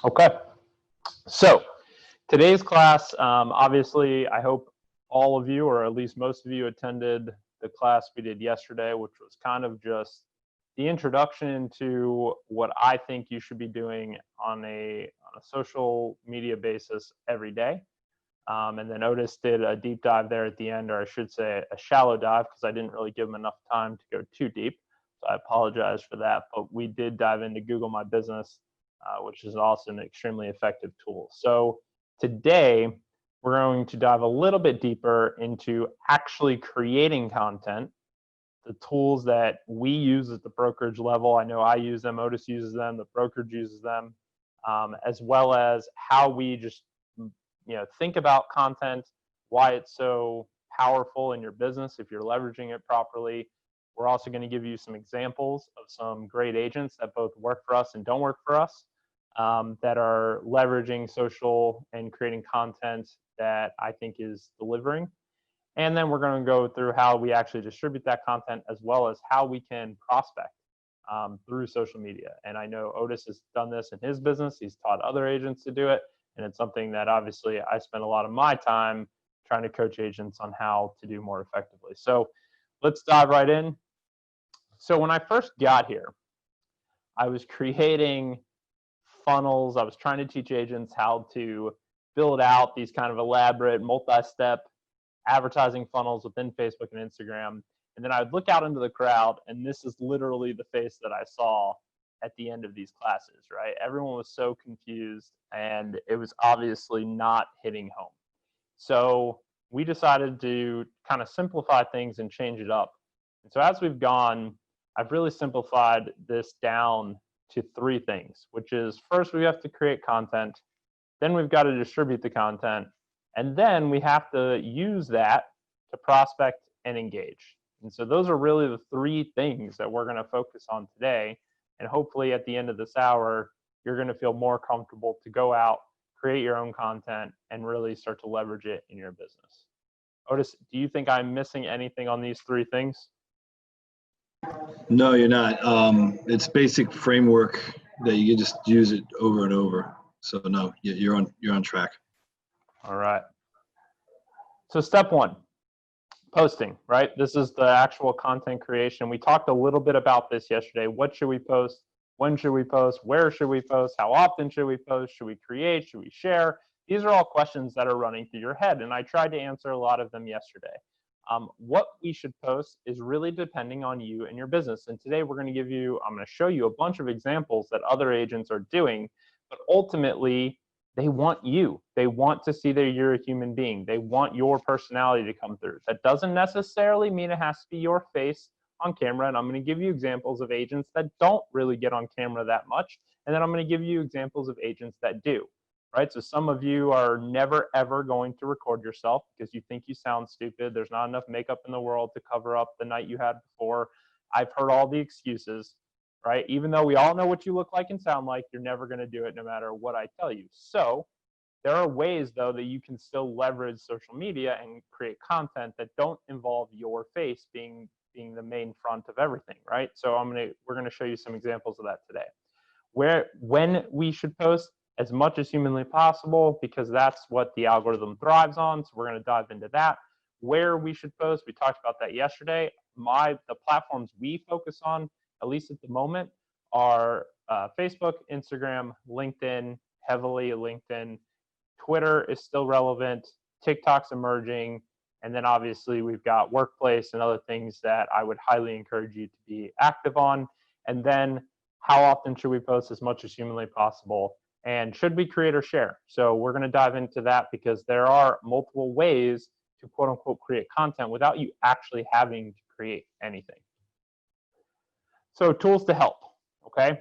Okay, so today's class, obviously, I hope all of you, or at least most of you, attended the class we did yesterday, which was kind of just the introduction to what I think you should be doing on a social media basis every day. And then Otis did a deep dive there at the end, or I should say a shallow dive, because I didn't really give him enough time to go too deep. So I apologize for that, but we did dive into Google My Business, which is also an extremely effective tool. So today, we're going to dive a little bit deeper into actually creating content, the tools that we use at the brokerage level. I know I use them, Otis uses them, the brokerage uses them, as well as how we just think about content, why it's so powerful in your business if you're leveraging it properly. We're also going to give you some examples of some great agents that both work for us and don't work for us, that are leveraging social and creating content that I think is delivering. And then we're going to go through how we actually distribute that content, as well as how we can prospect through social media. And I know Otis has done this in his business. He's taught other agents to do it. And it's something that obviously I spend a lot of my time trying to coach agents on how to do more effectively. So let's dive right in. So when I first got here, I was creating funnels. I was trying to teach agents how to build out these kind of elaborate multi-step advertising funnels within Facebook and Instagram. And then I would look out into the crowd, and this is literally the face that I saw at the end of these classes, right? Everyone was so confused, and it was obviously not hitting home. So we decided to kind of simplify things and change it up. And so as we've gone, I've really simplified this down to three things, which is first we have to create content, then we've got to distribute the content, and then we have to use that to prospect and engage. And so those are really the three things that we're going to focus on today. And hopefully at the end of this hour, you're going to feel more comfortable to go out, create your own content, and really start to leverage it in your business. Otis, do you think I'm missing anything on these three things? No, you're not. It's basic framework that you can just use it over and over. So no, you're on track. All right. So step one, posting, right? This is the actual content creation. We talked a little bit about this yesterday. What should we post? When should we post? Where should we post? How often should we post? Should we create? Should we share? These are all questions that are running through your head, and I tried to answer a lot of them yesterday. What we should post is really depending on you and your business. And today I'm going to show you a bunch of examples that other agents are doing, but ultimately they want you. They want to see that you're a human being. They want your personality to come through. That doesn't necessarily mean it has to be your face on camera. And I'm going to give you examples of agents that don't really get on camera that much. And then I'm going to give you examples of agents that do. Right? So some of you are never, ever going to record yourself because you think you sound stupid. There's not enough makeup in the world to cover up the night you had before. I've heard all the excuses, right? Even though we all know what you look like and sound like, you're never going to do it no matter what I tell you. So there are ways, though, that you can still leverage social media and create content that don't involve your face being the main front of everything, right? So we're going to show you some examples of that today. When we should post, as much as humanly possible, because that's what the algorithm thrives on. So we're going to dive into that. Where we should post, we talked about that yesterday. The platforms we focus on, at least at the moment, are Facebook, Instagram, LinkedIn, heavily LinkedIn. Twitter is still relevant. TikTok's emerging. And then obviously we've got Workplace and other things that I would highly encourage you to be active on. And then how often should we post? As much as humanly possible. And should we create or share? So we're going to dive into that because there are multiple ways to quote unquote create content without you actually having to create anything. So tools to help, okay?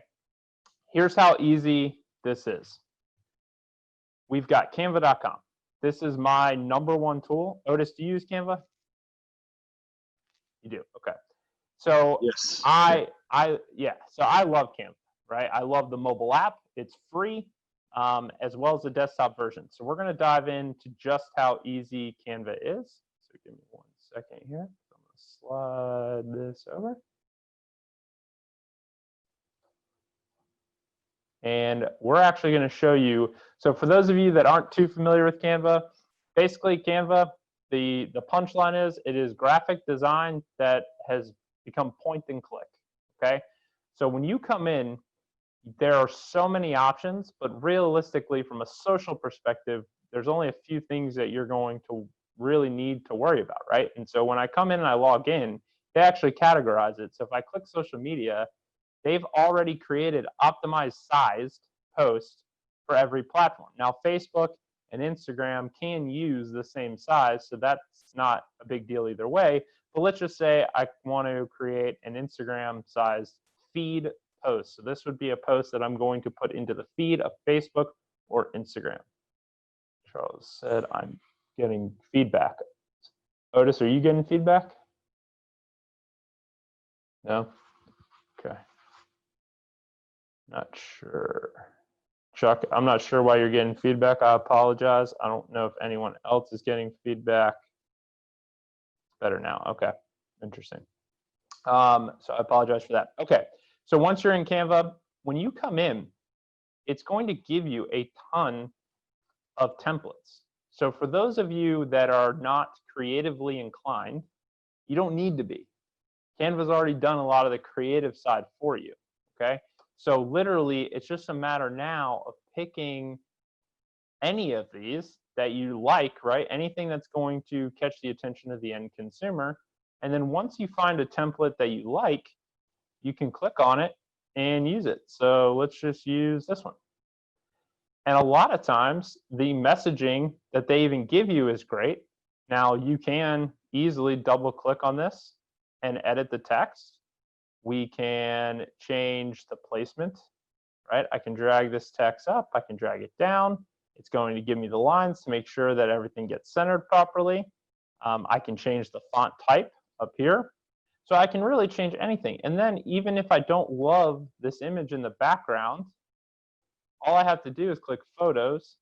Here's how easy this is. We've got canva.com. This is my #1 tool. Otis, do you use Canva? You do, okay. So yes. So I love Canva, right? I love the mobile app. It's free, as well as the desktop version. So we're going to dive into just how easy Canva is. So give me 1 second here. I'm going to slide this over. And we're actually going to show you. So for those of you that aren't too familiar with Canva, basically Canva, the punchline is it is graphic design that has become point and click. Okay. So when you come in, there are so many options, but realistically, from a social perspective, there's only a few things that you're going to really need to worry about, right? And so when I come in and I log in, they actually categorize it. So if I click social media, they've already created optimized sized posts for every platform. Now, Facebook and Instagram can use the same size, so that's not a big deal either way. But let's just say I want to create an Instagram sized feed post. So this would be a post that I'm going to put into the feed of Facebook or Instagram. Charles said I'm getting feedback. Otis, are you getting feedback? No? Okay. Not sure. Chuck, I'm not sure why you're getting feedback. I apologize. I don't know if anyone else is getting feedback. Better now. Okay. Interesting. So I apologize for that. Okay. So once you're in Canva, when you come in, it's going to give you a ton of templates. So for those of you that are not creatively inclined, you don't need to be. Canva's already done a lot of the creative side for you. Okay. So literally, it's just a matter now of picking any of these that you like, right? Anything that's going to catch the attention of the end consumer. And then once you find a template that you like, you can click on it and use it. So let's just use this one. And a lot of times, the messaging that they even give you is great. Now, you can easily double click on this and edit the text. We can change the placement, right? I can drag this text up, I can drag it down. It's going to give me the lines to make sure that everything gets centered properly. I can change the font type up here. So I can really change anything. And then even if I don't love this image in the background, all I have to do is click photos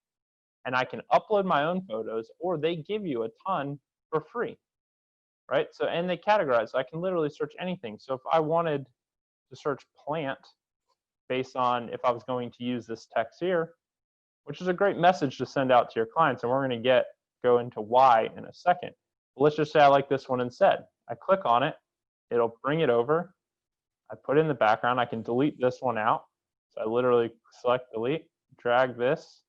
and I can upload my own photos, or they give you a ton for free, right? So, and they categorize, so I can literally search anything. So if I wanted to search plant based on if I was going to use this text here, which is a great message to send out to your clients, and we're going to go into why in a second. But let's just say I like this one instead. I click on it, it'll bring it over. I put it in the background. I can delete this one out. So I literally select delete, drag this,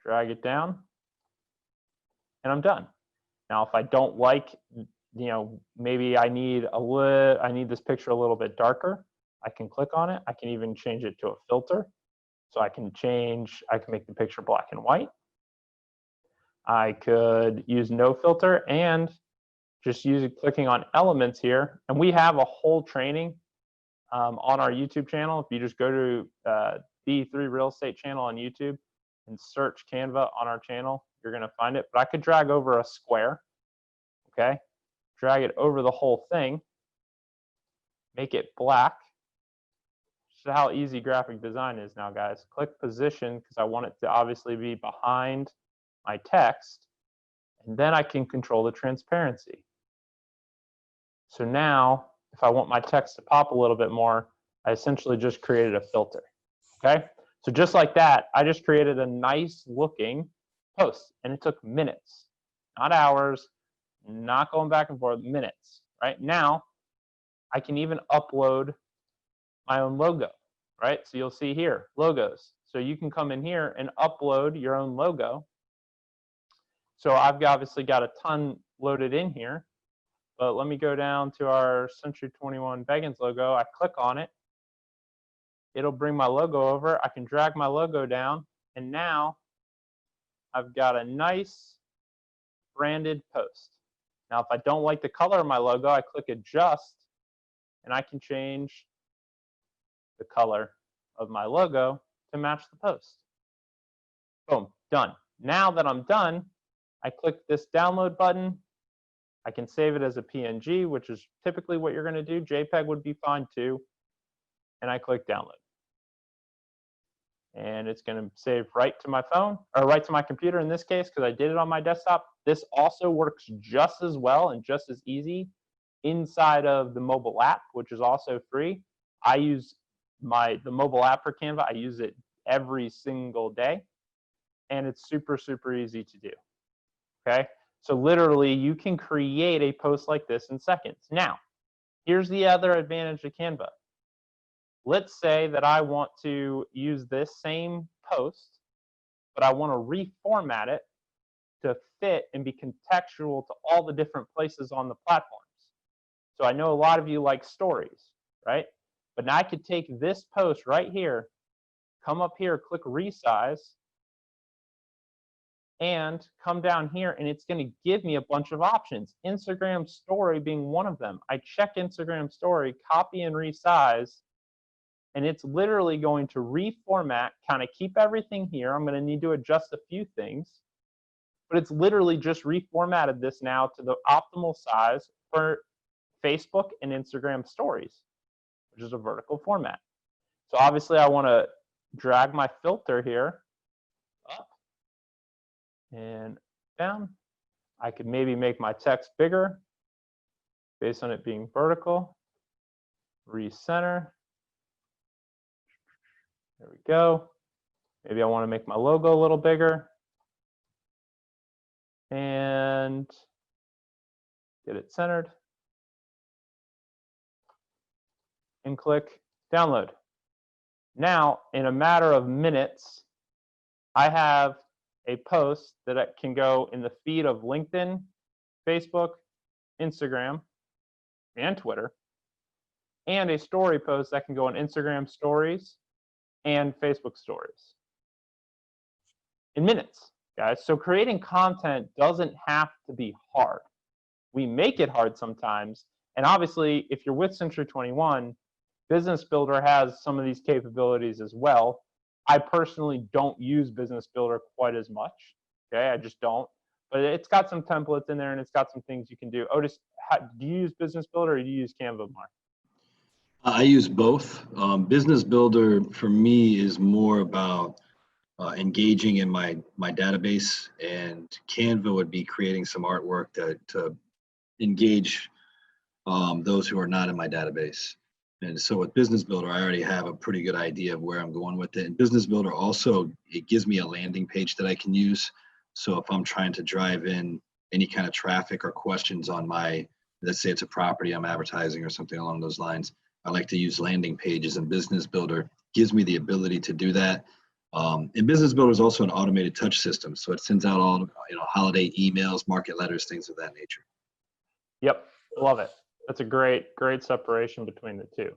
drag it down, and I'm done. Now, if I don't like, maybe I need this picture a little bit darker, I can click on it. I can even change it to a filter. So I can make the picture black and white. I could use no filter and just clicking on elements here. And we have a whole training on our YouTube channel. If you just go to B3 Real Estate channel on YouTube and search Canva on our channel, you're going to find it. But I could drag over a square, okay? Drag it over the whole thing, make it black. This is how easy graphic design is now, guys. Click position because I want it to obviously be behind my text, and then I can control the transparency. So now, if I want my text to pop a little bit more, I essentially just created a filter, okay? So just like that, I just created a nice looking post, and it took minutes, not hours, not going back and forth, minutes, right? Now, I can even upload my own logo, right? So you'll see here, logos. So you can come in here and upload your own logo. So I've obviously got a ton loaded in here, but let me go down to our C21 Beggins logo. I click on it. It'll bring my logo over. I can drag my logo down, and now I've got a nice branded post. Now, if I don't like the color of my logo, I click adjust, and I can change the color of my logo to match the post. Boom, done. Now that I'm done, I click this download button. I can save it as a PNG, which is typically what you're going to do. JPEG would be fine too. And I click download. And it's going to save right to my phone, or right to my computer in this case, because I did it on my desktop. This also works just as well and just as easy inside of the mobile app, which is also free. I use the mobile app for Canva. I use it every single day, and it's super, super easy to do. Okay, so literally you can create a post like this in seconds. Now, here's the other advantage of Canva. Let's say that I want to use this same post, but I want to reformat it to fit and be contextual to all the different places on the platforms. So I know a lot of you like stories, right? But now I could take this post right here, come up here, click resize, and come down here, and it's going to give me a bunch of options. Instagram story being one of them. I check Instagram story, copy and resize, and it's literally going to reformat, kind of keep everything here. I'm going to need to adjust a few things, but it's literally just reformatted this now to the optimal size for Facebook and Instagram stories, which is a vertical format. So obviously I want to drag my filter here up and down. I could maybe make my text bigger based on it being vertical. Recenter. There we go. Maybe I want to make my logo a little bigger. And get it centered. And click download. Now, in a matter of minutes, I have a post that can go in the feed of LinkedIn, Facebook, Instagram, and Twitter, and a story post that can go on Instagram stories and Facebook stories in minutes, guys. So creating content doesn't have to be hard. We make it hard sometimes, and obviously, if you're with Century 21, Business Builder has some of these capabilities as well. I personally don't use Business Builder quite as much. Okay, I just don't. But it's got some templates in there, and it's got some things you can do. Otis, do you use Business Builder or do you use Canva more? I use both. Business Builder for me is more about engaging in my database, and Canva would be creating some artwork to engage those who are not in my database. And so with Business Builder, I already have a pretty good idea of where I'm going with it. And Business Builder also, it gives me a landing page that I can use. So if I'm trying to drive in any kind of traffic or questions on my, let's say it's a property I'm advertising or something along those lines, I like to use landing pages, and Business Builder gives me the ability to do that. And Business Builder is also an automated touch system. So it sends out all, holiday emails, market letters, things of that nature. Yep, love it. That's a great separation between the two.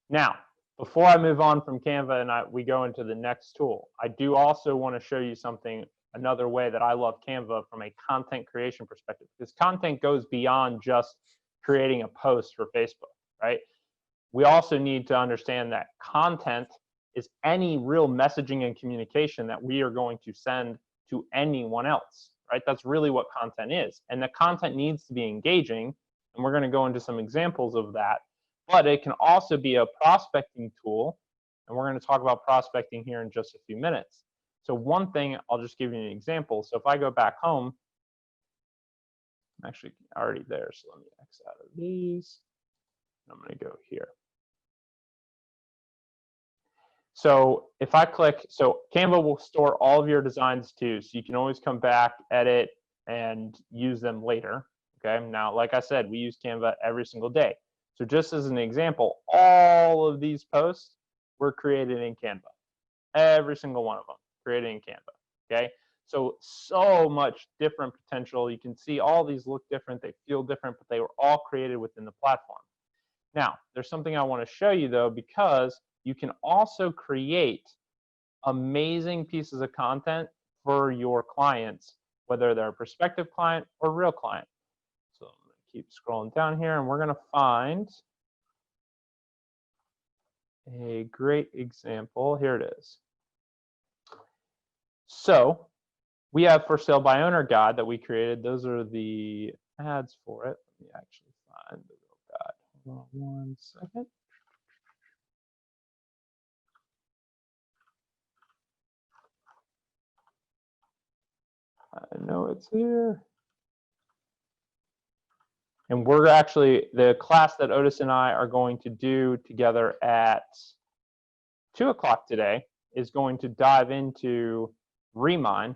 Now, before I move on from Canva and we go into the next tool, I do also want to show you something, another way that I love Canva from a content creation perspective, because content goes beyond just creating a post for Facebook, right? We also need to understand that content is any real messaging and communication that we are going to send to anyone else, right? That's really what content is. And the content needs to be engaging, and we're going to go into some examples of that. But it can also be a prospecting tool, and we're going to talk about prospecting here in just a few minutes. So one thing, I'll just give you an example. So if I go back home, I'm actually already there, so let me X out of these. I'm going to go here. So if I click, so Canva will store all of your designs too, so you can always come back, edit, and use them later. Okay, now, like I said, we use Canva every single day. So just as an example, all of these posts were created in Canva. Every single one of them created in Canva. Okay, so much different potential. You can see all these look different, they feel different, but they were all created within the platform. Now, there's something I want to show you though, because you can also create amazing pieces of content for your clients, whether they're a prospective client or real client. So I'm going to keep scrolling down here, and we're going to find a great example. Here it is. So we have for sale by owner guide that we created. Those are the ads for it. Let me actually find the real guide. Hold on one second. I know it's here. And we're actually, the class that Otis and I are going to do together at 2 o'clock today is going to dive into Remind,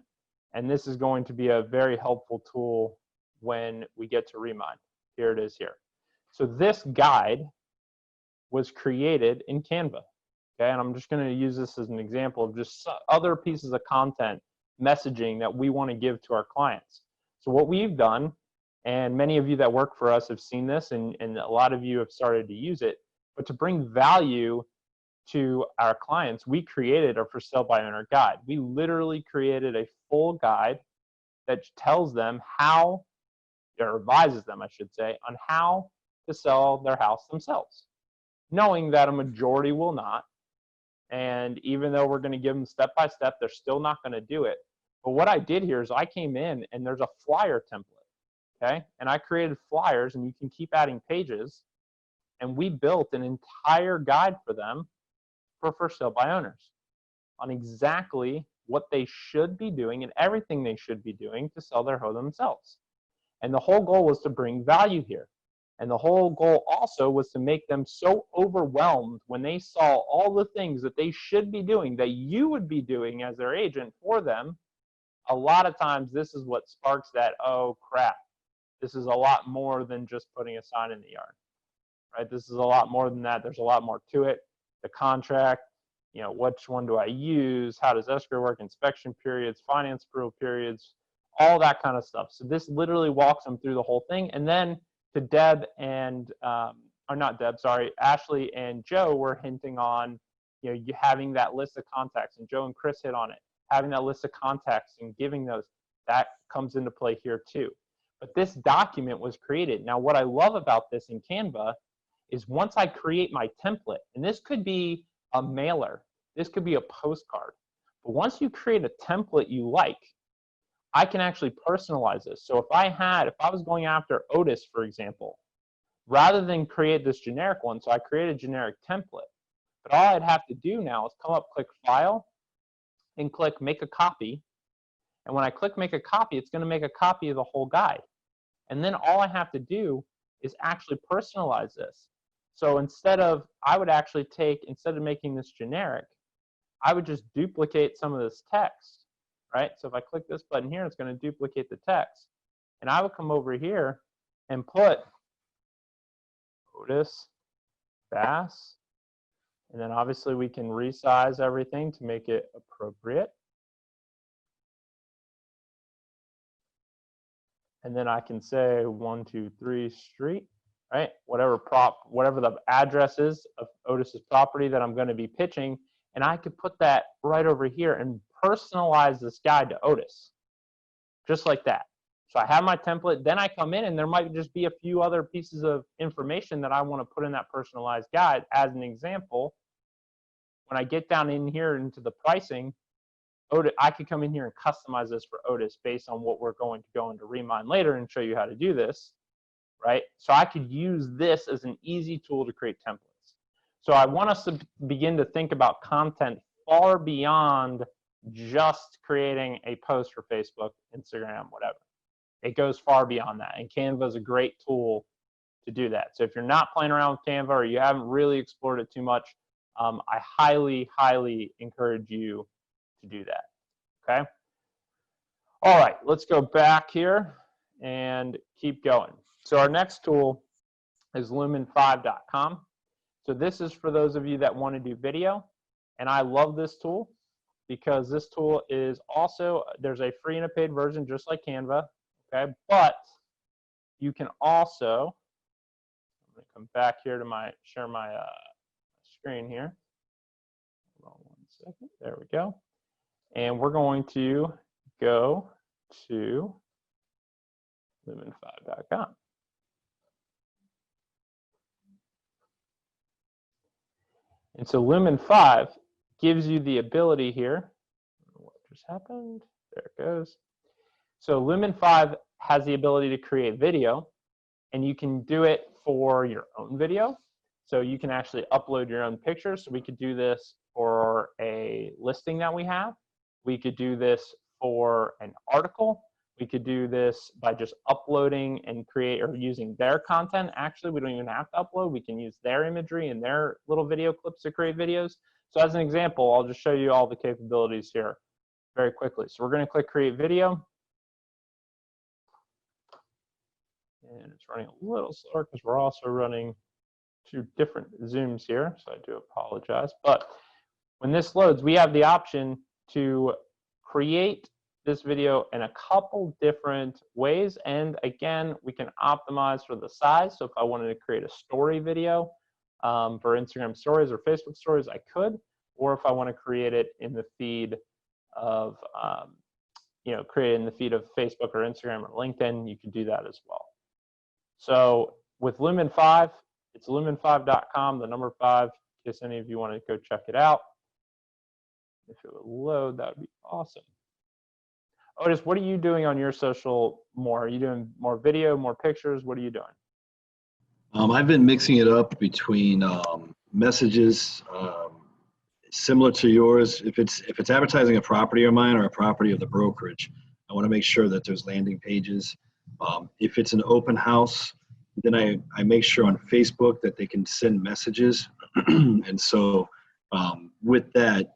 and this is going to be a very helpful tool when we get to Remind. Here it is here. So this guide was created in Canva, okay? And I'm just going to use this as an example of just other pieces of content messaging that we want to give to our clients. So what we've done, and many of you that work for us have seen this, and a lot of you have started to use it, but to bring value to our clients, we created a for sale by owner guide. We literally created a full guide that tells them how, or advises them, I should say, on how to sell their house themselves, knowing that a majority will not. And even though we're going to give them step by step, they're still not going to do it. But what I did here is I came in and there's a flyer template, okay? And I created flyers, and you can keep adding pages. And we built an entire guide for them for sale by owners on exactly what they should be doing and everything they should be doing to sell their home themselves. And the whole goal was to bring value here. And the whole goal also was to make them so overwhelmed when they saw all the things that they should be doing, that you would be doing as their agent for them. A lot of times this is what sparks that, oh crap, this is a lot more than just putting a sign in the yard, right? This is a lot more than that. There's a lot more to it. The contract, you know, which one do I use? How does escrow work? Inspection periods, finance approval periods, all that kind of stuff. So this literally walks them through the whole thing. And then to Deb and, or not Deb, sorry, Ashley and Joe were hinting on, you know, you having that list of contacts, and Joe and Chris hit on it. Having that list of contacts and giving those, that comes into play here too. But this document was created. Now, what I love about this in Canva is once I create my template, and this could be a mailer, this could be a postcard, but once you create a template you like, I can actually personalize this. So if I was going after Otis, for example, rather than create this generic one, so I create a generic template, but all I'd have to do now is come up, click File, and click Make a Copy. And when I click Make a Copy, it's going to make a copy of the whole guide. And then all I have to do is actually personalize this. So instead of making this generic, I would just duplicate some of this text, right? So if I click this button here, it's going to duplicate the text. And I would come over here and put Otis Bass. And then obviously we can resize everything to make it appropriate. And then I can say 123 Street, right? Whatever the address is of Otis's property that I'm going to be pitching, and I could put that right over here and personalize this guide to Otis, just like that. So I have my template, then I come in and there might just be a few other pieces of information that I want to put in that personalized guide. As an example, when I get down in here into the pricing, Otis, I could come in here and customize this for Otis based on what we're going to go into Remind later and show you how to do this, right? So I could use this as an easy tool to create templates. So I want us to begin to think about content far beyond just creating a post for Facebook, Instagram, whatever. It goes far beyond that, and Canva is a great tool to do that. So if you're not playing around with Canva or you haven't really explored it too much, I highly, highly encourage you to do that, okay? All right, let's go back here and keep going. So our next tool is lumen5.com. So this is for those of you that want to do video, and I love this tool because this tool is also, there's a free and a paid version just like Canva, okay? But you can also, I'm going to come back here to share my screen here. Hold on 1 second, there we go. And we're going to go to lumen5.com. And so Lumen 5 gives you the ability here. What just happened? There it goes. So Lumen 5 has the ability to create video, and you can do it for your own video. So you can actually upload your own pictures. So we could do this for a listing that we have. We could do this for an article. We could do this by just uploading and create or using their content. Actually, we don't even have to upload. We can use their imagery and their little video clips to create videos. So as an example, I'll just show you all the capabilities here very quickly. So we're going to click create video. And it's running a little slower because we're also running 2 different Zooms here. So I do apologize. But when this loads, we have the option to create this video in a couple different ways. And again, we can optimize for the size. So if I wanted to create a story video for Instagram stories or Facebook stories, I could. Or if I want to create it in the feed of, create it in the feed of Facebook or Instagram or LinkedIn, you can do that as well. So with Lumen 5, it's lumen5.com, the number 5, in case any of you want to go check it out. If it would load, that would be awesome. Otis, what are you doing on your social more? Are you doing more video, more pictures? What are you doing? I've been mixing it up between messages, similar to yours. If it's advertising a property of mine or a property of the brokerage, I want to make sure that there's landing pages. If it's an open house, then I make sure on Facebook that they can send messages. And so with that,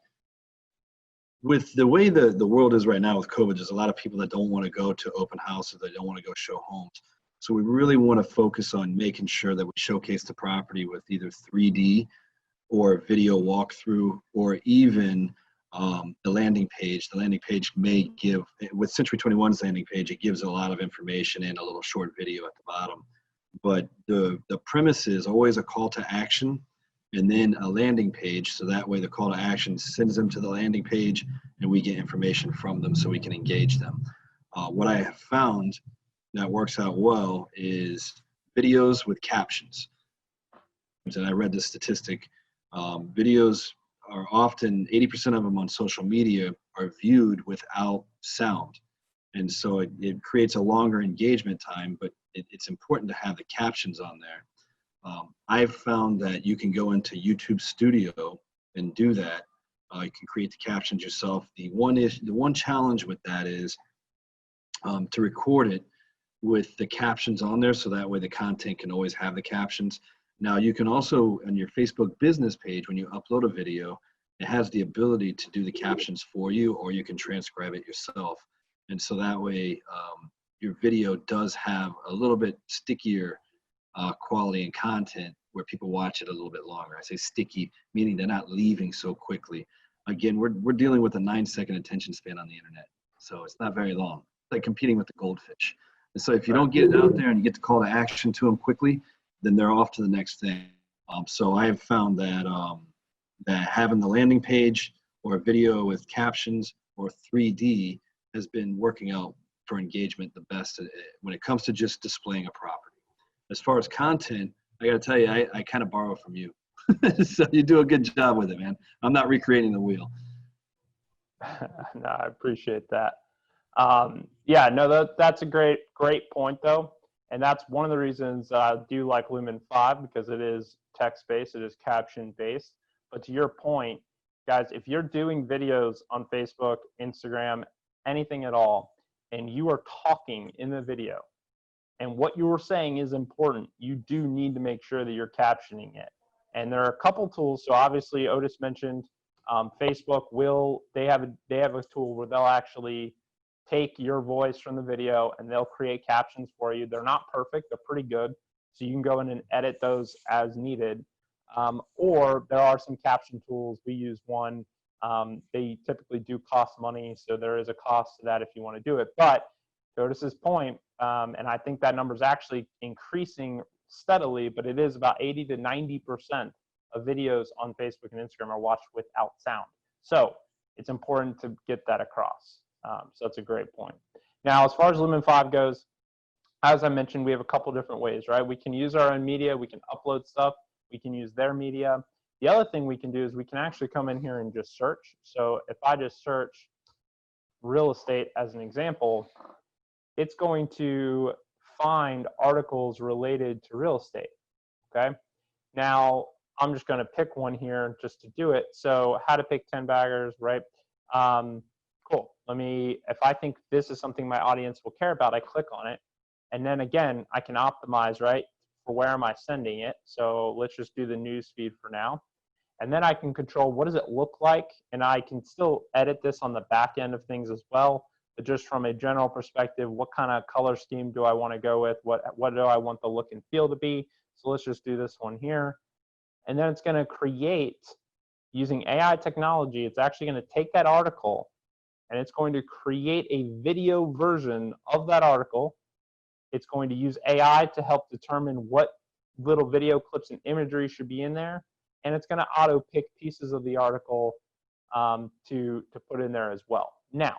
with the way the world is right now with COVID, there's a lot of people that don't want to go to open houses, they don't want to go show homes. So we really want to focus on making sure that we showcase the property with either 3D or video walkthrough, or even the landing page. The landing page may give, with Century 21's landing page, it gives a lot of information and a little short video at the bottom. But the premise is always a call to action and then a landing page, so that way the call to action sends them to the landing page and we get information from them so we can engage them. What I have found that works out well is videos with captions. And I read this statistic, videos are often, 80% of them on social media are viewed without sound. And so it creates a longer engagement time, but it's important to have the captions on there. I've found that you can go into YouTube Studio and do that. You can create the captions yourself. The one challenge with that is to record it with the captions on there, so that way the content can always have the captions. Now you can also, on your Facebook business page, when you upload a video, it has the ability to do the captions for you, or you can transcribe it yourself. And so that way your video does have a little bit stickier quality and content where people watch it a little bit longer. I say sticky, meaning they're not leaving so quickly. Again, we're dealing with a 9-second attention span on the internet, so it's not very long. It's like competing with the goldfish. And so if you don't get it out there and you get the call to action to them quickly, then they're off to the next thing. So I have found that that having the landing page or a video with captions or 3D has been working out for engagement the best when it comes to just displaying a property. As far as content, I got to tell you, I kind of borrow from you. So you do a good job with it, man. I'm not recreating the wheel. No, I appreciate that. Yeah, no, that's a great point though. And that's one of the reasons I do like Lumen 5, because it is text-based, it is caption-based. But to your point, guys, if you're doing videos on Facebook, Instagram, anything at all, and you are talking in the video, and what you are saying is important, you do need to make sure that you're captioning it. And there are a couple tools. So obviously, Otis mentioned Facebook they have a tool where they'll actually take your voice from the video and they'll create captions for you. They're not perfect, they're pretty good. So you can go in and edit those as needed. Or there are some caption tools. We use one. They typically do cost money, so there is a cost to that if you want to do it. But to Otis's point, and I think that number is actually increasing steadily, but it is about 80 to 90% of videos on Facebook and Instagram are watched without sound. So it's important to get that across. So that's a great point. Now, as far as Lumen 5 goes, as I mentioned, we have a couple different ways, right? We can use our own media, we can upload stuff, we can use their media. The other thing we can do is we can actually come in here and just search. So if I just search real estate as an example, it's going to find articles related to real estate, okay? Now, I'm just gonna pick one here just to do it. So how to pick 10 baggers, right? Cool, if I think this is something my audience will care about, I click on it. And then again, I can optimize, right? For where am I sending it? So let's just do the news feed for now. And then I can control what does it look like, and I can still edit this on the back end of things as well. But just from a general perspective, what kind of color scheme do I want to go with? What do I want the look and feel to be? So let's just do this one here. And then it's going to create, using AI technology, it's actually going to take that article and it's going to create a video version of that article. It's going to use AI to help determine what little video clips and imagery should be in there. And it's going to auto pick pieces of the article to put in there as well. Now,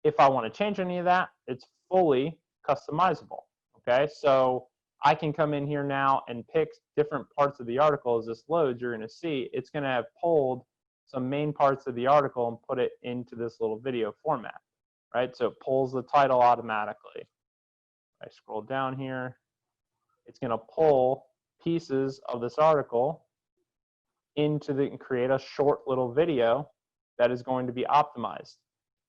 if I want to change any of that, it's fully customizable. Okay, so I can come in here now and pick different parts of the article. As this loads, you're going to see it's going to have pulled some main parts of the article and put it into this little video format, right? So it pulls the title automatically. I scroll down here, it's going to pull pieces of this article into and create a short little video that is going to be optimized.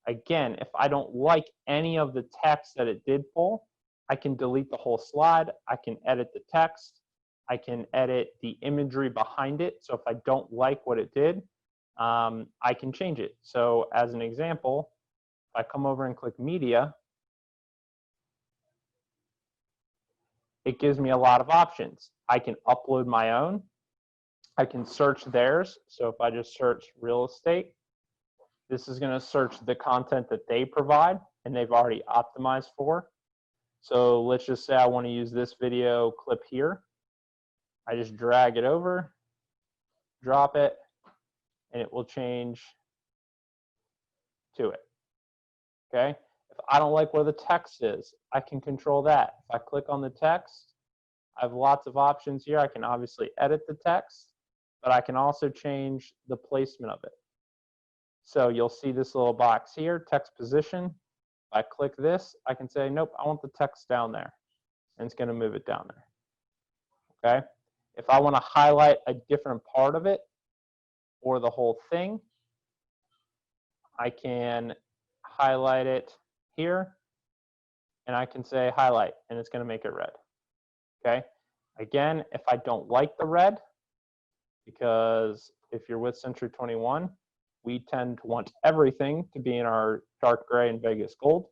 Again, if I don't like any of the text that it did pull, I can delete the whole slide. I can edit the text. I can edit the imagery behind it. So if I don't like what it did, I can change it. So as an example, if I come over and click media, it gives me a lot of options. I can upload my own. I can search theirs. So if I just search real estate, this is going to search the content that they provide and they've already optimized for. So let's just say I want to use this video clip here. I just drag it over, drop it, and it will change to it. Okay? If I don't like where the text is, I can control that. If I click on the text, I have lots of options here. I can obviously edit the text, but I can also change the placement of it. So you'll see this little box here, text position. If I click this, I can say, nope, I want the text down there. And it's going to move it down there. Okay? If I want to highlight a different part of it or the whole thing, I can highlight it here. And I can say highlight, and it's going to make it red. Okay? Again, if I don't like the red, because if you're with Century 21, we tend to want everything to be in our dark gray and Vegas gold.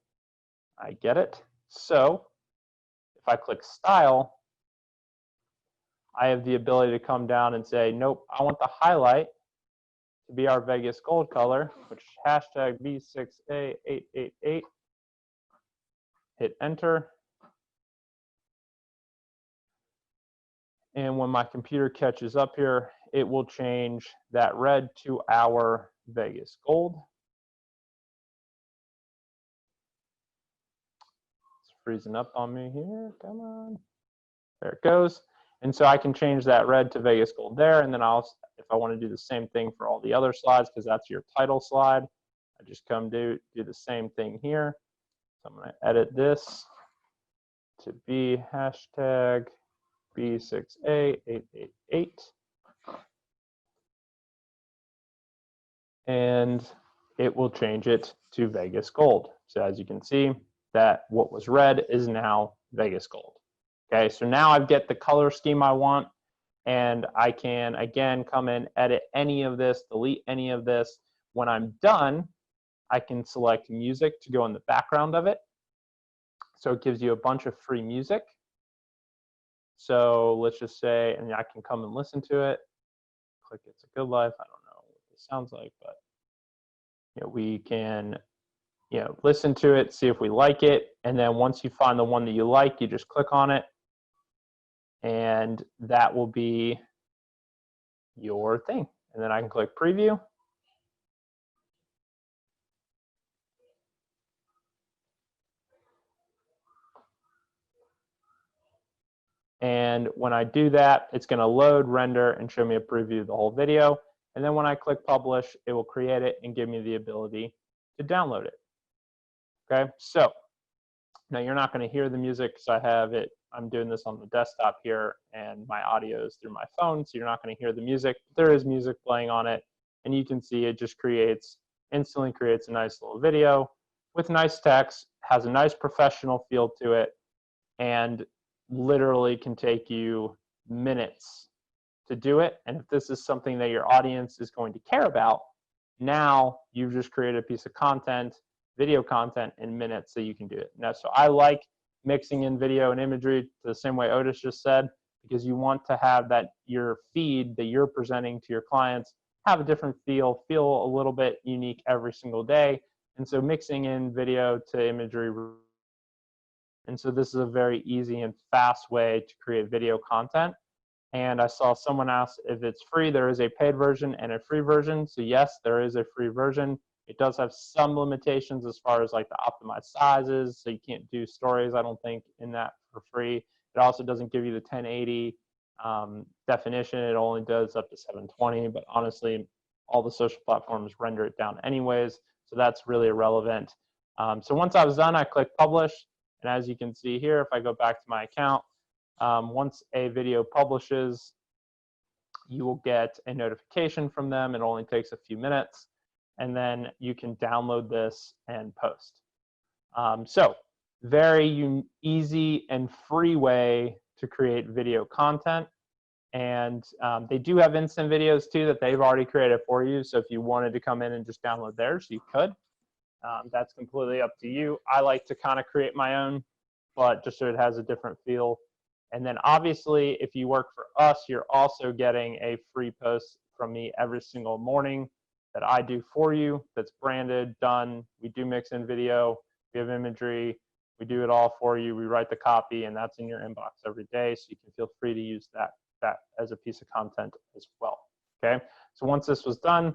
I get it. So if I click style, I have the ability to come down and say, nope, I want the highlight to be our Vegas gold color, which is hashtag B6A888. Hit enter. And when my computer catches up here, it will change that red to our Vegas gold. It's freezing up on me here. Come on. There it goes. And so I can change that red to Vegas gold there. And then if I want to do the same thing for all the other slides, because that's your title slide, I just come do the same thing here. So I'm going to edit this to be hashtag B6A888. And it will change it to Vegas gold. So as you can see, that what was red is now Vegas gold. Okay, so now I get the color scheme I want, and I can again come in, edit any of this, delete any of this. When I'm done, I can select music to go in the background of it. So it gives you a bunch of free music. So let's just say, and I can come and listen to it. Click It's a Good Life. I don't know what this sounds like, but we can listen to it, see if we like it, and then once you find the one that you like, you just click on it, and that will be your thing. And then I can click preview. And when I do that, it's going to load, render, and show me a preview of the whole video. And then when I click publish, it will create it and give me the ability to download it. Okay, so now you're not going to hear the music because I have it. I'm doing this on the desktop here, and my audio is through my phone, so you're not going to hear the music. There is music playing on it, and you can see it just instantly creates a nice little video with nice text, has a nice professional feel to it, and literally can take you minutes to do it. And if this is something that your audience is going to care about, now you've just created a piece of content, video content in minutes that you can do it. Now, so I like mixing in video and imagery the same way Otis just said, because you want to have that your feed that you're presenting to your clients have a different feel a little bit unique every single day. And so mixing in video to imagery. And so this is a very easy and fast way to create video content. And I saw someone ask if it's free. There is a paid version and a free version. So yes, there is a free version. It does have some limitations as far as like the optimized sizes. So you can't do stories, I don't think, in that for free. It also doesn't give you the 1080 definition. It only does up to 720, but honestly, all the social platforms render it down anyways. So that's really irrelevant. So once I was done, I clicked publish. And as you can see here, if I go back to my account, once a video publishes, you will get a notification from them. It only takes a few minutes. And then you can download this and post. So very easy and free way to create video content. And they do have instant videos too that they've already created for you. So if you wanted to come in and just download theirs, you could. That's completely up to you. I like to kind of create my own, but just so it has a different feel. And then obviously, if you work for us, you're also getting a free post from me every single morning that I do for you, that's branded, done. We do mix in video, we have imagery, we do it all for you. We write the copy, and that's in your inbox every day, so you can feel free to use that as a piece of content as well, okay? So once this was done,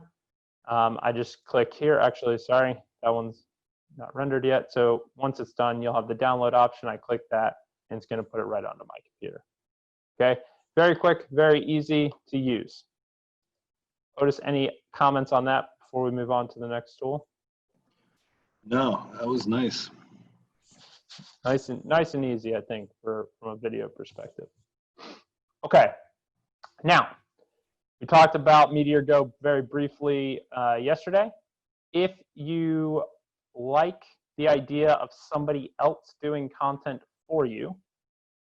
I just click here. Actually, sorry, that one's not rendered yet. So once it's done, you'll have the download option. I click that, and it's going to put it right onto my computer. Okay, very quick, very easy to use. Otis, any comments on that before we move on to the next tool? No, that was nice. Nice and easy, I think, from a video perspective. Okay, now we talked about Meteor Go very briefly yesterday. If you like the idea of somebody else doing content for you,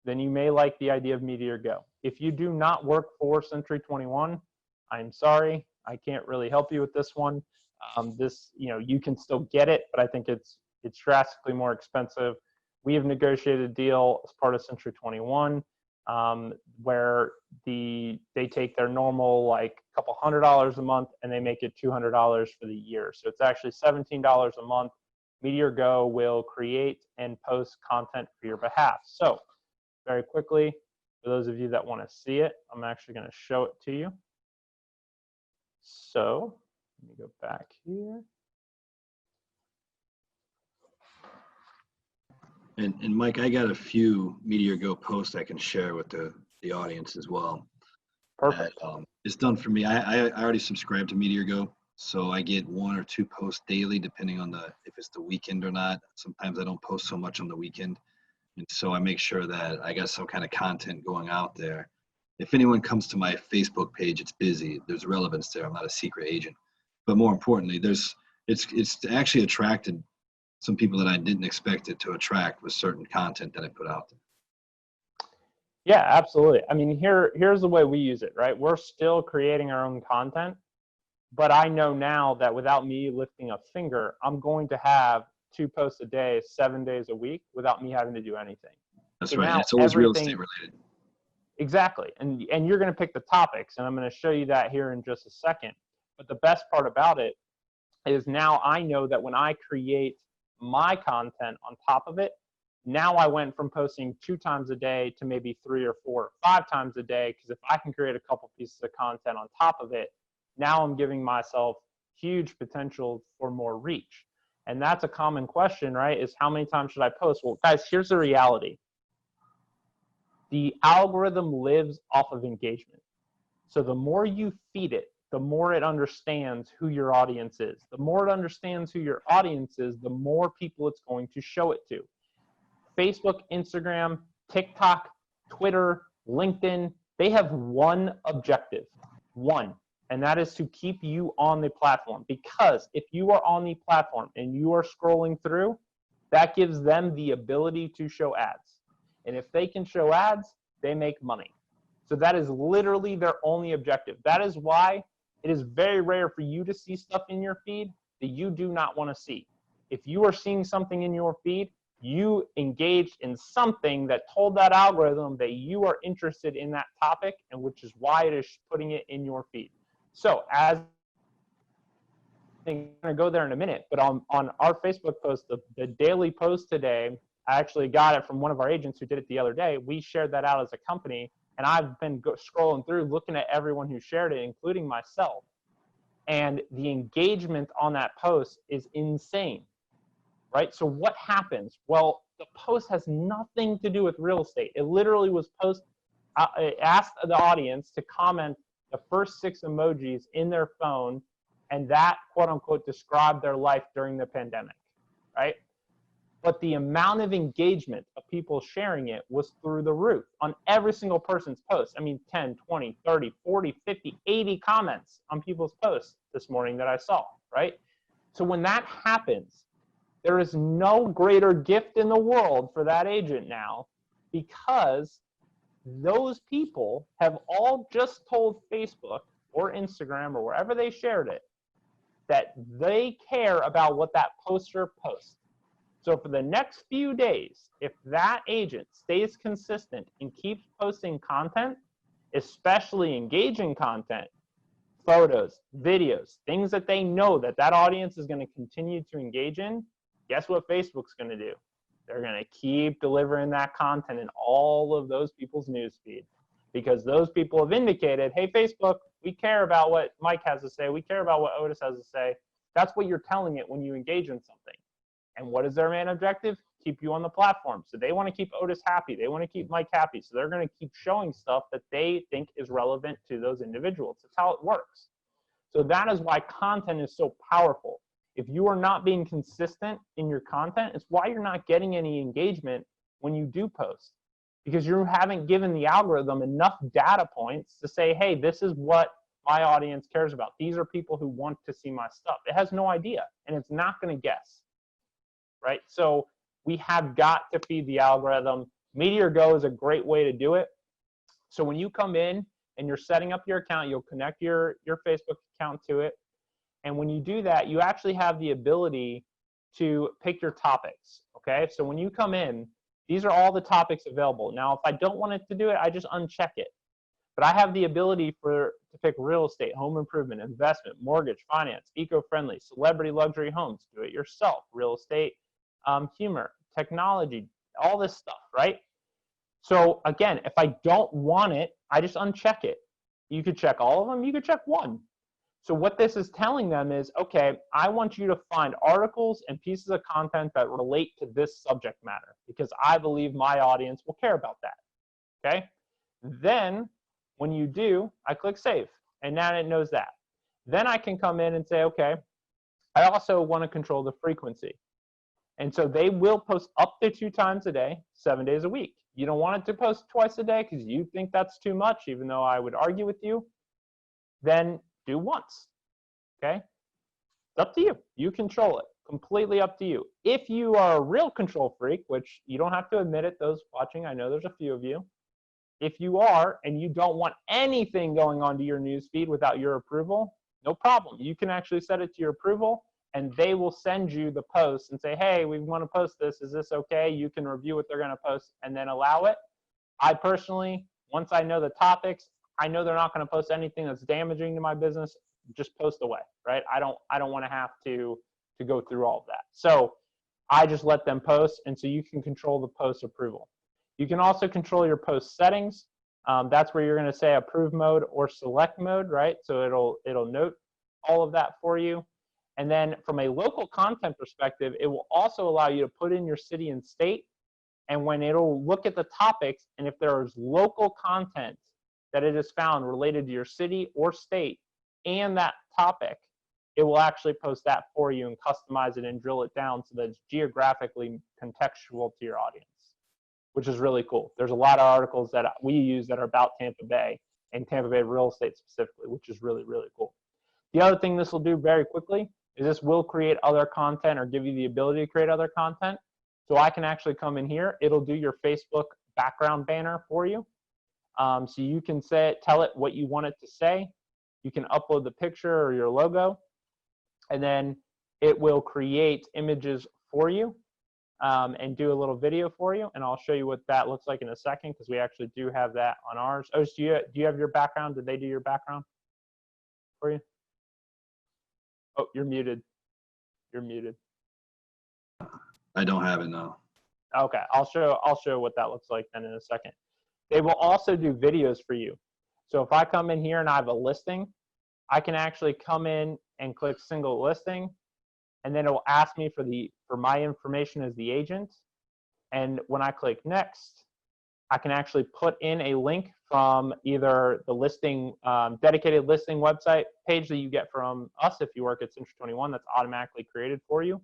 then you may like the idea of Meteor Go. If you do not work for C21, I'm sorry, I can't really help you with this one. You can still get it, but I think it's drastically more expensive. We have negotiated a deal as part of C21 where they take their normal like couple $100 a month and they make it $200 for the year. So it's actually $17 a month. Meteor Go will create and post content for your behalf. So very quickly, for those of you that want to see it, I'm actually going to show it to you. So let me go back here. And Mike, I got a few Meteor Go posts I can share with the audience as well. Perfect. It's done for me. I already subscribe to Meteor Go, so I get 1 or 2 posts daily, depending on if it's the weekend or not. Sometimes I don't post so much on the weekend, and so I make sure that I got some kind of content going out there. If anyone comes to my Facebook page, it's busy. There's relevance there. I'm not a secret agent, but more importantly, it's actually attracted some people that I didn't expect it to attract with certain content that I put out there. Yeah, absolutely. I mean, here's the way we use it, right? We're still creating our own content, but I know now that without me lifting a finger, I'm going to have 2 posts a day, 7 days a week without me having to do anything. That's So right. now It's always real estate related. Exactly. And you're going to pick the topics, and I'm going to show you that here in just a second. But the best part about it is now I know that when I create my content on top of it, now I went from posting 2 times a day to maybe 3 or 4 or 5 times a day, because if I can create a couple pieces of content on top of it, now I'm giving myself huge potential for more reach. And that's a common question, right? Is how many times should I post? Well, guys, here's the reality. The algorithm lives off of engagement. So the more you feed it, the more it understands who your audience is. The more it understands who your audience is, the more people it's going to show it to. Facebook, Instagram, TikTok, Twitter, LinkedIn, they have one objective, one, and that is to keep you on the platform. Because if you are on the platform and you are scrolling through, that gives them the ability to show ads. And if they can show ads, they make money. So that is literally their only objective. That is why it is very rare for you to see stuff in your feed that you do not want to see. If you are seeing something in your feed, you engaged in something that told that algorithm that you are interested in that topic, and which is why it is putting it in your feed. So as I'm going to go there in a minute, but on our Facebook post, the daily post today, I actually got it from one of our agents who did it the other day. We shared that out as a company, and I've been scrolling through looking at everyone who shared it, including myself. And the engagement on that post is insane, right? So what happens? Well, the post has nothing to do with real estate. It literally was it asked the audience to comment the first 6 emojis in their phone, and that, quote unquote, described their life during the pandemic, right? But the amount of engagement of people sharing it was through the roof on every single person's post. I mean, 10, 20, 30, 40, 50, 80 comments on people's posts this morning that I saw, right? So when that happens, there is no greater gift in the world for that agent now, because those people have all just told Facebook or Instagram or wherever they shared it that they care about what that poster posts. So for the next few days, if that agent stays consistent and keeps posting content, especially engaging content, photos, videos, things that they know that that audience is going to continue to engage in, guess what Facebook's going to do? They're going to keep delivering that content in all of those people's newsfeed, because those people have indicated, hey, Facebook, we care about what Mike has to say. We care about what Otis has to say. That's what you're telling it when you engage in something. And what is their main objective? Keep you on the platform. So they want to keep Otis happy. They want to keep Mike happy. So they're going to keep showing stuff that they think is relevant to those individuals. That's how it works. So that is why content is so powerful. If you are not being consistent in your content, it's why you're not getting any engagement when you do post, because you haven't given the algorithm enough data points to say, hey, this is what my audience cares about. These are people who want to see my stuff. It has no idea, and it's not going to guess, right? So we have got to feed the algorithm. Meteor Go is a great way to do it. So when you come in and you're setting up your account, you'll connect your Facebook account to it. And when you do that, you actually have the ability to pick your topics, okay? So when you come in, these are all the topics available. Now, if I don't want it to do it, I just uncheck it. But I have the ability to pick real estate, home improvement, investment, mortgage, finance, eco-friendly, celebrity luxury homes, do it yourself, real estate, humor, technology, all this stuff, right? So again, if I don't want it, I just uncheck it. You could check all of them, you could check one. So what this is telling them is, okay, I want you to find articles and pieces of content that relate to this subject matter, because I believe my audience will care about that, okay? Then when you do, I click save, and now it knows that. Then I can come in and say, okay, I also want to control the frequency. And so they will post up to 2 times a day, 7 days a week. You don't want it to post twice a day because you think that's too much, even though I would argue with you, then do once, okay? It's up to you. You control it. Completely up to you. If you are a real control freak, which you don't have to admit it, those watching, I know there's a few of you. If you are and you don't want anything going on to your newsfeed without your approval, no problem. You can actually set it to your approval, and they will send you the post and say, hey, we want to post this. Is this okay? You can review what they're going to post and then allow it. I personally, once I know the topics, I know they're not going to post anything that's damaging to my business, just post away, right? I don't want to have to go through all of that. So I just let them post, and so you can control the post approval. You can also control your post settings. That's where you're going to say approve mode or select mode, right? So it'll note all of that for you. And then from a local content perspective, it will also allow you to put in your city and state. And when it'll look at the topics, and if there is local content that it has found related to your city or state and that topic, it will actually post that for you and customize it and drill it down so that it's geographically contextual to your audience, which is really cool. There's a lot of articles that we use that are about Tampa Bay and Tampa Bay real estate specifically, which is really, really cool. The other thing this will do very quickly is this will create other content or give you the ability to create other content. So I can actually come in here. It'll do your Facebook background banner for you. So you can tell it what you want it to say. You can upload the picture or your logo, and then it will create images for you and do a little video for you. And I'll show you what that looks like in a second, because we actually do have that on ours. Oh, do you have your background? Did they do your background for you? Oh, you're muted. You're muted. I don't have it now. Okay, I'll show what that looks like then in a second. They will also do videos for you. So if I come in here and I have a listing, I can actually come in and click single listing, and then it will ask me for my information as the agent. And when I click next, I can actually put in a link from either the listing, dedicated listing website page that you get from us if you work at C21, that's automatically created for you.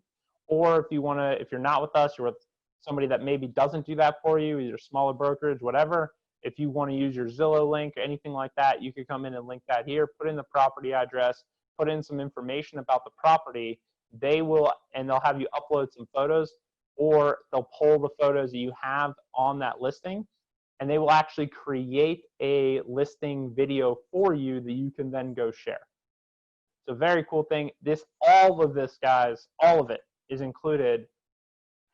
Or if you're not with us, you're with somebody that maybe doesn't do that for you, either smaller brokerage, whatever. If you want to use your Zillow link or anything like that, you could come in and link that here, put in the property address, put in some information about the property. They'll have you upload some photos, or they'll pull the photos that you have on that listing, and they will actually create a listing video for you that you can then go share. It's a very cool thing. All of this, guys, all of it is included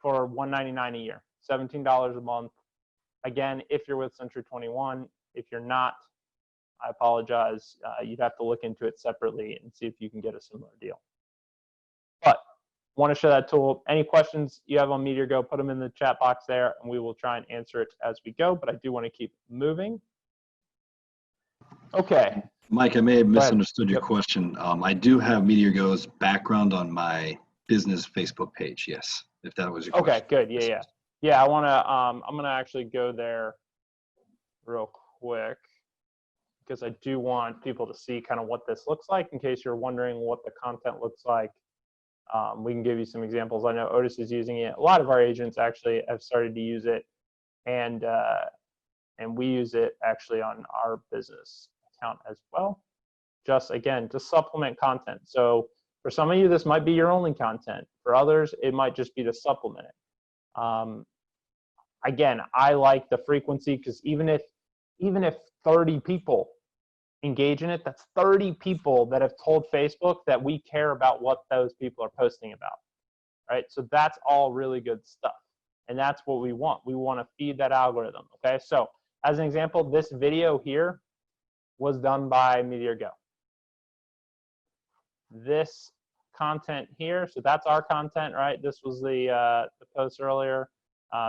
for $199 a year, $17 a month. Again, if you're with C21, if you're not, I apologize. You'd have to look into it separately and see if you can get a similar deal. But want to show that tool. Any questions you have on Meteor Go, put them in the chat box there, and we will try and answer it as we go. But I do want to keep moving. Okay. Mike, I may have misunderstood your question. I do have Meteor Go's background on my business Facebook page. Yes, if that was your question. Okay, good. Yeah. Yeah, I'm gonna actually go there real quick, because I do want people to see kind of what this looks like in case you're wondering what the content looks like. We can give you some examples. I know Otis is using it. A lot of our agents actually have started to use it, and we use it actually on our business account as well. Just again, to supplement content. So for some of you, this might be your only content. For others, it might just be to supplement it. Again, I like the frequency, because even if 30 people engage in it, that's 30 people that have told Facebook that we care about what those people are posting about, right? So that's all really good stuff, and that's what we want. We want to feed that algorithm, okay? So as an example, this video here was done by Meteor Go. This content here, so that's our content, right? This was the post earlier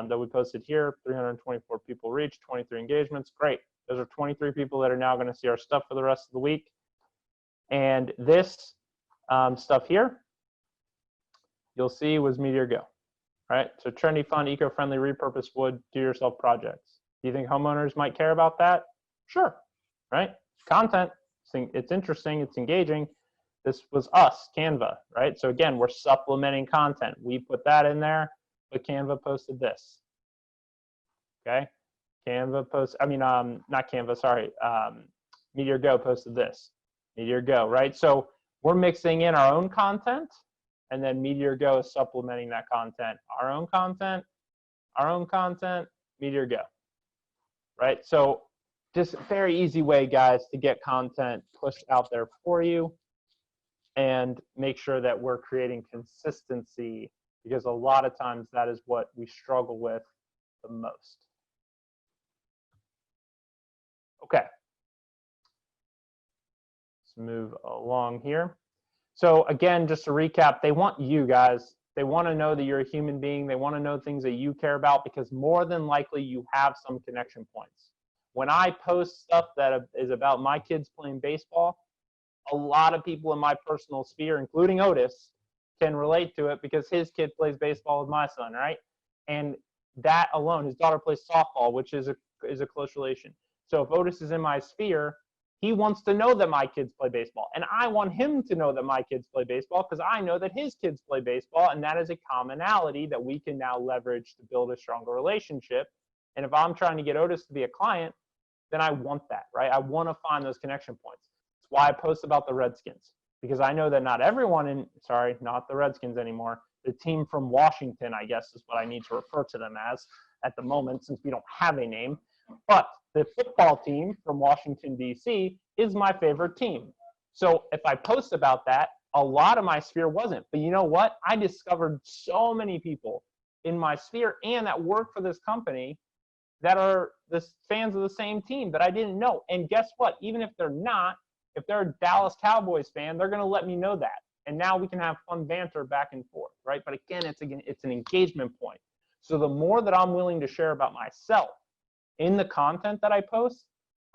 that we posted here. 324 people reached, 23 engagements. Great. Those are 23 people that are now going to see our stuff for the rest of the week. And this stuff here, you'll see was Meteor Go, right? So trendy, fun, eco-friendly, repurposed wood, do-yourself projects. Do you think homeowners might care about that? Sure, right? Content, it's interesting, it's engaging. This was us, Canva, right? So again, we're supplementing content. We put that in there, but Canva posted this, okay? Canva post, not Canva, sorry. Meteor Go posted this. Meteor Go, right? So we're mixing in our own content, and then Meteor Go is supplementing that content. Our own content, Meteor Go, right? So just a very easy way, guys, to get content pushed out there for you and make sure that we're creating consistency, because a lot of times that is what we struggle with the most. Okay, let's move along here. So again, just to recap, they want you guys. They want to know that you're a human being. They want to know things that you care about, because more than likely you have some connection points. When I post stuff that is about my kids playing baseball, a lot of people in my personal sphere, including Otis, can relate to it because his kid plays baseball with my son, right? And that alone, his daughter plays softball, which is a close relation. So if Otis is in my sphere, he wants to know that my kids play baseball. And I want him to know that my kids play baseball, because I know that his kids play baseball, and that is a commonality that we can now leverage to build a stronger relationship. And if I'm trying to get Otis to be a client, then I want that, right? I want to find those connection points. That's why I post about the Redskins, because I know that not everyone not the Redskins anymore, the team from Washington, I guess is what I need to refer to them as at the moment, since we don't have a name. But the football team from Washington, D.C. is my favorite team. So if I post about that, a lot of my sphere wasn't. But you know what? I discovered so many people in my sphere and that work for this company that are the fans of the same team that I didn't know. And guess what? Even if they're not, if they're a Dallas Cowboys fan, they're going to let me know that. And now we can have fun banter back and forth, right? But again, it's an engagement point. So the more that I'm willing to share about myself in the content that I post,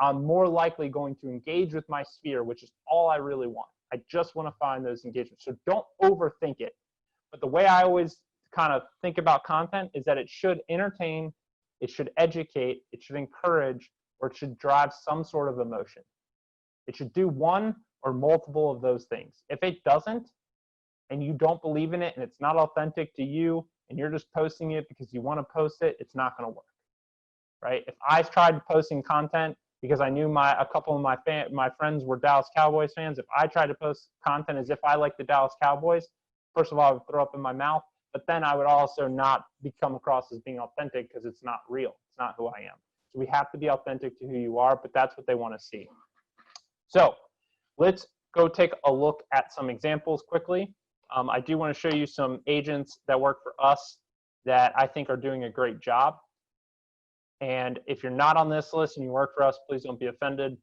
I'm more likely going to engage with my sphere, which is all I really want. I just want to find those engagements. So don't overthink it. But the way I always kind of think about content is that it should entertain, it should educate, it should encourage, or it should drive some sort of emotion. It should do one or multiple of those things. If it doesn't, and you don't believe in it, and it's not authentic to you, and you're just posting it because you want to post it, it's not going to work, right? If I tried posting content because I knew a couple of my friends were Dallas Cowboys fans, if I tried to post content as if I like the Dallas Cowboys, first of all, I would throw up in my mouth, but then I would also not come across as being authentic because it's not real. It's not who I am. So we have to be authentic to who you are, but that's what they want to see. So let's go take a look at some examples quickly. I do want to show you some agents that work for us that I think are doing a great job. And if you're not on this list and you work for us, please don't be offended.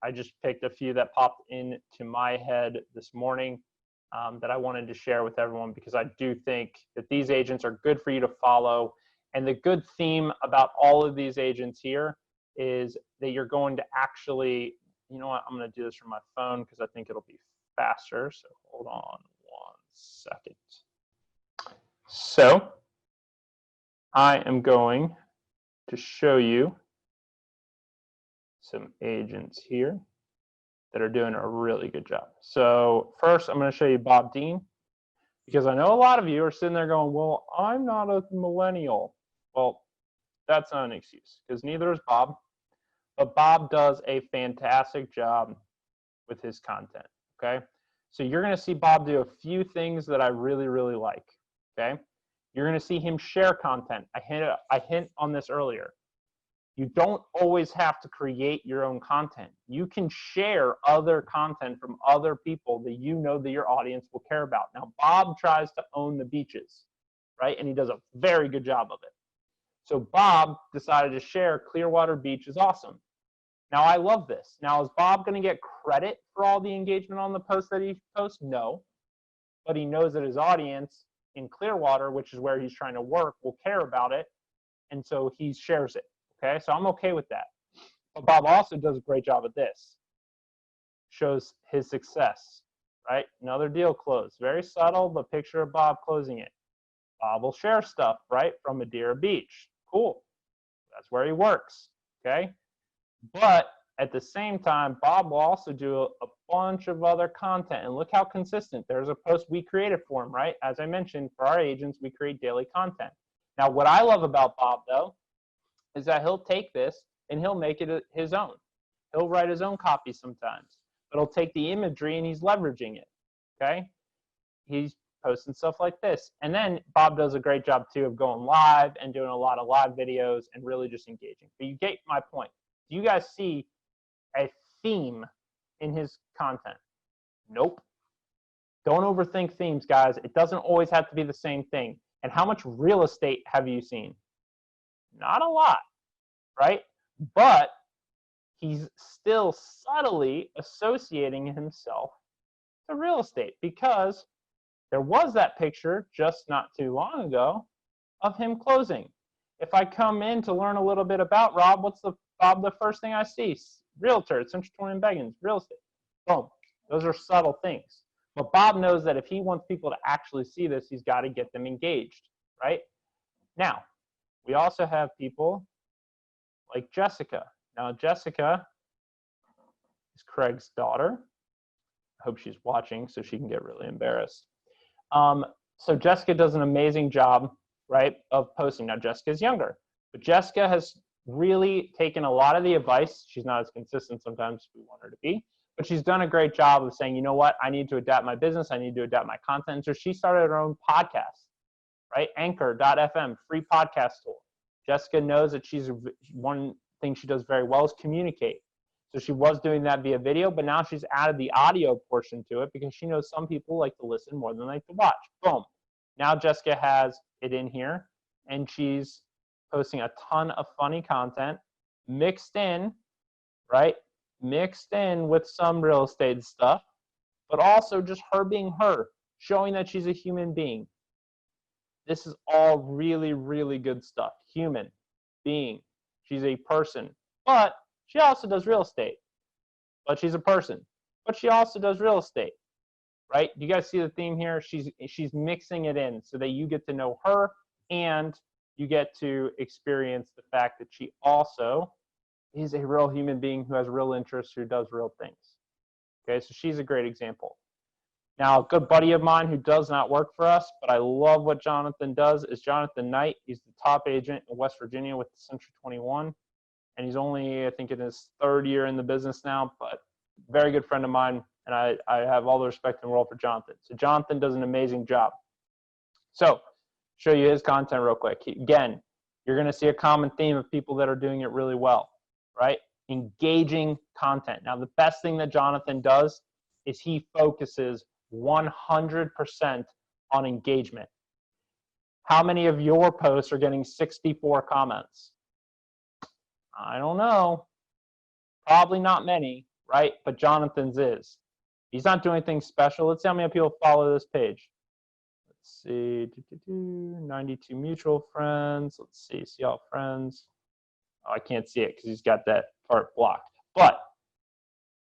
I just picked a few that popped into my head this morning that I wanted to share with everyone because I do think that these agents are good for you to follow. And the good theme about all of these agents here is that you're going to actually, you know what, I'm going to do this from my phone because I think it'll be faster. So hold on 1 second. So I am going to show you some agents here that are doing a really good job. So first, I'm going to show you Bob Dean, because I know a lot of you are sitting there going, well, I'm not a millennial. Well, that's not an excuse, because neither is Bob. But Bob does a fantastic job with his content, okay? So you're going to see Bob do a few things that I really, really like, okay? You're going to see him share content. I hint on this earlier. You don't always have to create your own content. You can share other content from other people that you know that your audience will care about. Now, Bob tries to own the beaches, right? And he does a very good job of it. So Bob decided to share Clearwater Beach is awesome. Now, I love this. Now, is Bob going to get credit for all the engagement on the post that he posts? No. But he knows that his audience in Clearwater, which is where he's trying to work, will care about it. And so he shares it. Okay, so I'm okay with that. But Bob also does a great job at this. Shows his success, right? Another deal closed. Very subtle, but picture of Bob closing it. Bob will share stuff, right, from Madeira Beach. Cool. That's where he works, okay? But at the same time, Bob will also do a bunch of other content. And look how consistent. There's a post we created for him, right? As I mentioned, for our agents, we create daily content. Now, what I love about Bob, though, is that he'll take this and he'll make it his own. He'll write his own copy sometimes, but he'll take the imagery and he's leveraging it, okay? He's posting stuff like this. And then Bob does a great job, too, of going live and doing a lot of live videos and really just engaging. But you get my point. Do you guys see a theme in his content? Nope. Don't overthink themes, guys. It doesn't always have to be the same thing. And how much real estate have you seen? Not a lot, right? But he's still subtly associating himself to real estate because there was that picture just not too long ago of him closing. If I come in to learn a little bit about Rob, Bob, the first thing I see? Realtor, C21 Beggins, real estate. Boom. Those are subtle things. But Bob knows that if he wants people to actually see this, he's got to get them engaged, right? Now, we also have people like Jessica. Now, Jessica is Craig's daughter. I hope she's watching so she can get really embarrassed. So Jessica does an amazing job, right, of posting. Now, Jessica's younger, but Jessica has really taken a lot of the advice. She's not as consistent sometimes as we want her to be, but she's done a great job of saying, you know what, I need to adapt my business. I need to adapt my content. So she started her own podcast. Right? Anchor.fm, free podcast tool. Jessica knows that she's one thing she does very well is communicate. So she was doing that via video, but now she's added the audio portion to it because she knows some people like to listen more than like to watch. Boom. Now Jessica has it in here, and she's posting a ton of funny content mixed in, right? Mixed in with some real estate stuff, but also just her being her, showing that she's a human being. This is all really, really good stuff. Human being. She's a person, but she also does real estate. But she's a person, but she also does real estate, right? You guys see the theme here? She's mixing it in so that you get to know her and you get to experience the fact that she also is a real human being who has real interests, who does real things. Okay, so she's a great example. Now, a good buddy of mine who does not work for us, but I love what Jonathan does, is Jonathan Knight. He's the top agent in West Virginia with the C21. And he's only, I think, in his 3rd year in the business now, but very good friend of mine. And I have all the respect in the world for Jonathan. So Jonathan does an amazing job. So show you his content real quick. Again, you're going to see a common theme of people that are doing it really well, right? Engaging content. Now, the best thing that Jonathan does is he focuses 100% on engagement. How many of your posts are getting 64 comments? I don't know. Probably not many, right? But Jonathan's is. He's not doing anything special. Let's see how many people follow this page. Let's see. 92 mutual friends. Let's see all friends. Oh, I can't see it because he's got that part blocked. But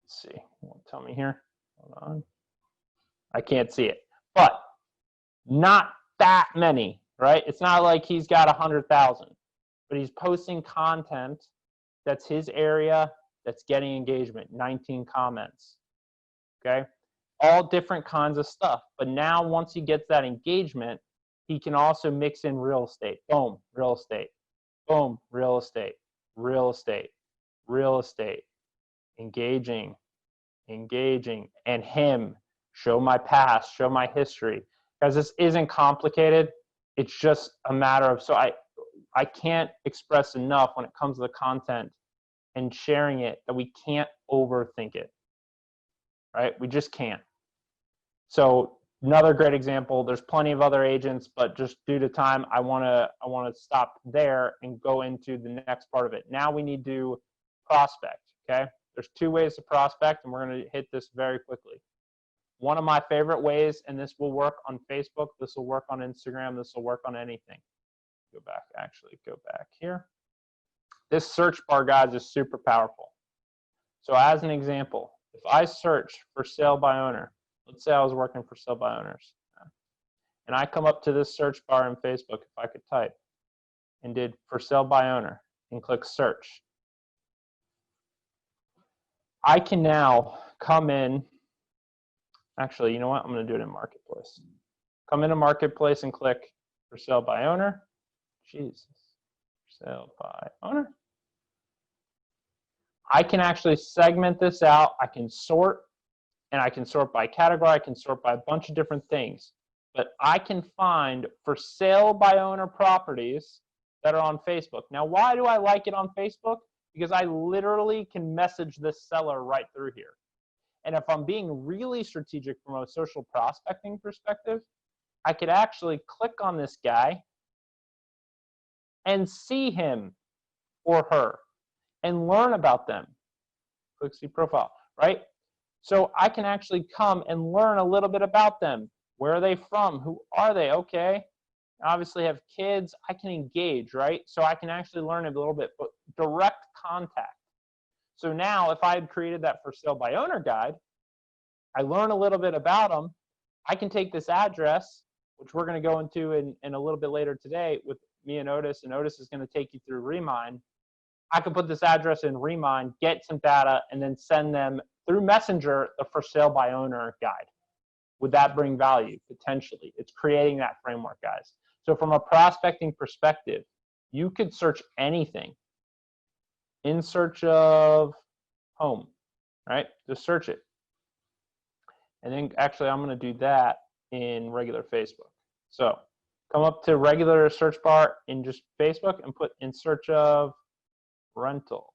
let's see. It won't tell me here. Hold on. I can't see it. But not that many, right? It's not like he's got 100,000. But he's posting content that's his area that's getting engagement. 19 comments. Okay? All different kinds of stuff. But now once he gets that engagement, he can also mix in real estate. Boom, real estate. Boom, real estate. Real estate. Real estate. Engaging. And him. Show my past. Show my history. Guys, this isn't complicated. It's just a matter of, so I can't express enough when it comes to the content and sharing it that we can't overthink it, right? We just can't. So another great example, there's plenty of other agents, but just due to time, I wanna stop there and go into the next part of it. Now we need to prospect, okay? There's 2 ways to prospect, and we're gonna hit this very quickly. One of my favorite ways, and this will work on Facebook, this will work on Instagram, this will work on anything. Go back here. This search bar, guys, is super powerful. So as an example, if I search for sale by owner, let's say I was working for sale by owners, and I come up to this search bar in Facebook, if I could type, and did for sale by owner, and click search, I can now come in, actually, you know what? I'm going to do it in Marketplace. Come into Marketplace and click for sale by owner. Jesus. For sale by owner. I can actually segment this out. I can sort, and I can sort by category. I can sort by a bunch of different things. But I can find for sale by owner properties that are on Facebook. Now, why do I like it on Facebook? Because I literally can message this seller right through here. And if I'm being really strategic from a social prospecting perspective, I could actually click on this guy and see him or her and learn about them. Click see profile, right? So I can actually come and learn a little bit about them. Where are they from? Who are they? Okay. Obviously have kids. I can engage, right? So I can actually learn a little bit, but direct contact. So now if I had created that for sale by owner guide, I learn a little bit about them. I can take this address, which we're going to go into in a little bit later today with me and Otis is going to take you through Remind. I can put this address in Remind, get some data, and then send them through Messenger the for sale by owner guide. Would that bring value? Potentially. It's creating that framework, guys. So from a prospecting perspective, you could search anything in search of home, right? Just search it. And then actually I'm going to do that in regular Facebook. So come up to regular search bar in just Facebook and put in search of rental.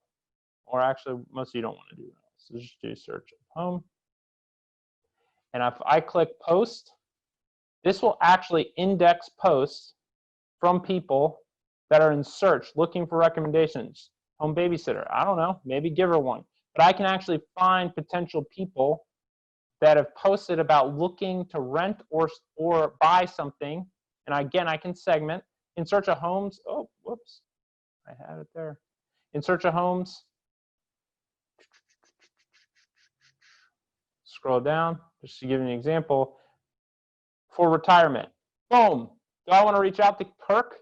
Or actually, most of you don't want to do that. So just do search of home. And if I click post, this will actually index posts from people that are in search looking for recommendations. Home babysitter, I don't know, maybe give her one. But I can actually find potential people that have posted about looking to rent or buy something. And again, I can segment. In search of homes, oh, whoops, I had it there. In search of homes, scroll down, just to give you an example. For retirement, boom. Do I want to reach out to Kirk?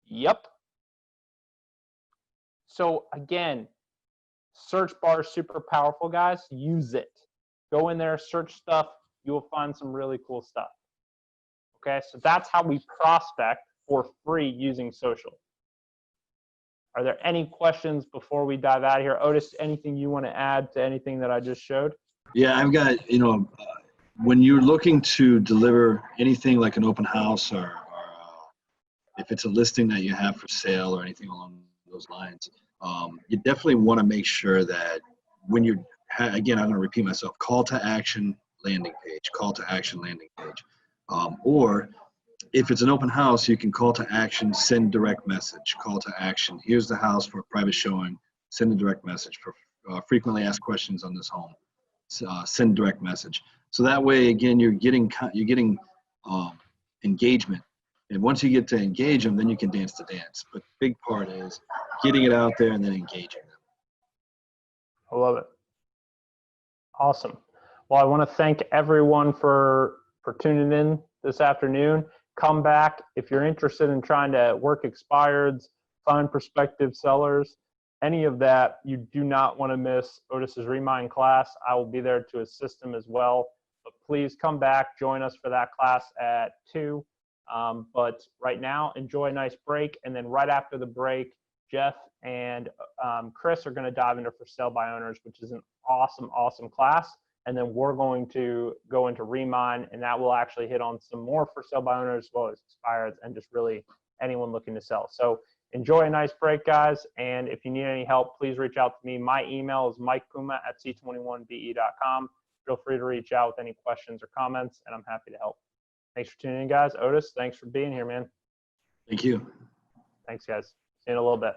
Yep. So again, search bar is super powerful, guys. Use it. Go in there, search stuff. You will find some really cool stuff. Okay, so that's how we prospect for free using social. Are there any questions before we dive out of here? Otis, anything you want to add to anything that I just showed? Yeah, I've got, when you're looking to deliver anything like an open house or if it's a listing that you have for sale or anything along those lines, you definitely want to make sure that when you're, again, I'm going to repeat myself, call to action landing page, call to action landing page. Or if it's an open house, you can call to action, send direct message, call to action. Here's the house for a private showing, send a direct message for frequently asked questions on this home, send direct message. So that way, again, you're getting engagement. And once you get to engage them, then you can dance the dance. But the big part is getting it out there and then engaging them. I love it. Awesome. Well, I want to thank everyone for tuning in this afternoon. Come back if you're interested in trying to work expireds, find prospective sellers, any of that. You do not want to miss Otis's Remind class. I will be there to assist him as well. But please come back, join us for that class at 2. But right now, enjoy a nice break. And then right after the break, Jeff and Chris are going to dive into for sale by owners, which is an awesome, awesome class. And then we're going to go into Remind, and that will actually hit on some more for sale by owners as well as expireds and just really anyone looking to sell. So enjoy a nice break, guys. And if you need any help, please reach out to me. My email is mikepuma@c21be.com. Feel free to reach out with any questions or comments, and I'm happy to help. Thanks for tuning in, guys. Otis, thanks for being here, man. Thank you. Thanks, guys. See you in a little bit.